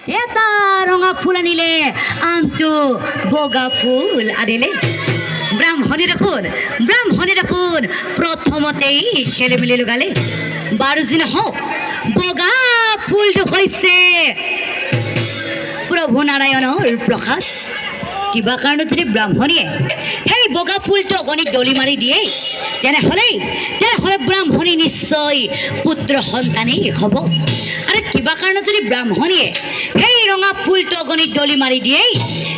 এটা ৰঙা ফুল আনিলে আনটো বগা ফুল আনিলে ব্ৰাহ্মণে দেখোন প্ৰথমতেই খেলি মেলি লগালে বাৰু যি নহওক বগা ফুলটো হৈছে প্ৰভু নাৰায়ণৰ প্ৰসাদ কিবা কাৰণত যদি ব্ৰাহ্মণীয়ে সেই বগা ফুলটো অগণিত দলি মাৰি দিয়ে তেনেহ'লে ব্ৰাহ্মণী নিশ্চয় পুত্ৰ সন্তানেই হ'ব আৰু কিবা কাৰণত যদি ব্ৰাহ্মণীয়ে সেই ৰঙা ফুলটো অগণিত দলি মাৰি দিয়ে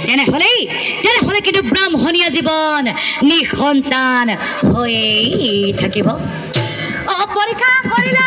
তেনেহ'লে কিন্তু ব্ৰাহ্মণীয়া জীৱন নিঃসন্তান হৈয়ে থাকিব পৰীক্ষা কৰিলা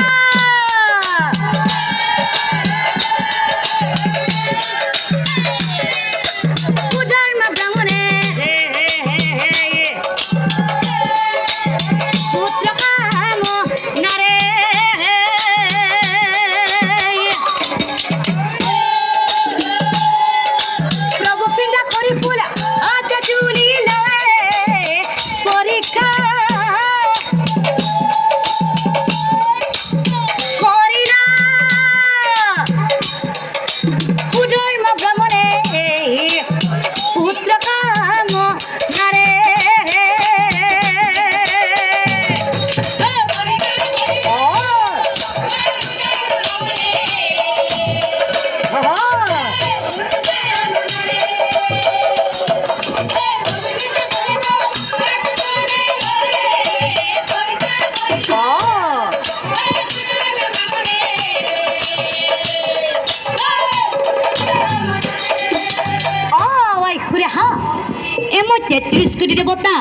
মই ৩৩ কোটি দেৱতা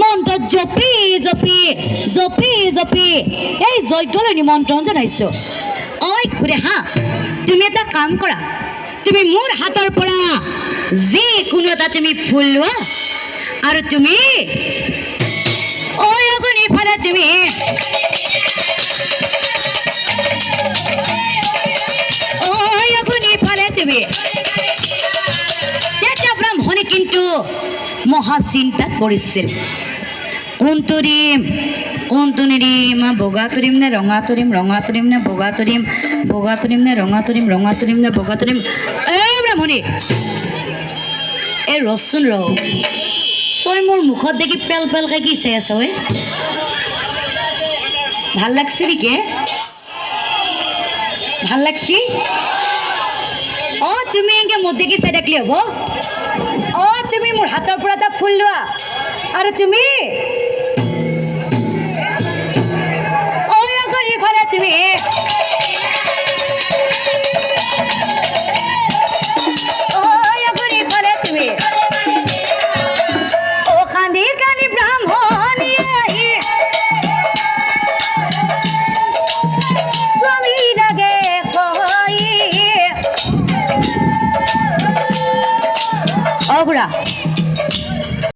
মন্ত্ৰ জপি এই যজ্ঞলৈ নিমন্ত্ৰণ জনাইছো ঐ খুৰে হা তুমি এটা কাম কৰা তুমি মোৰ হাতৰ পৰা যিকোনো এটা তুমি ফুল লোৱা আৰু তুমি ইফালে তুমি তেতিয়া ব্ৰাহ্মণে কিন্তু মহা চিন্তাত পৰিছিল কোনটো নিৰিম বগা তৰিম নে ৰঙা তৰিম নে বগা তৰিম নে ৰঙা তৰিম নে বগা তৰিম এই ব্ৰাহ্মণী এই ৰচোন ৰ তই মোৰ মুখত দেখি পেলকে কি চাই আছ ঐ ভাল লাগছে নেকি ভাল লাগছি তুমি এনেকে মোৰ দেখি চাই থাকিলে হ'ব তুমি মোৰ হাতৰ পৰা এটা ফুল লোৱা আৰু তুমি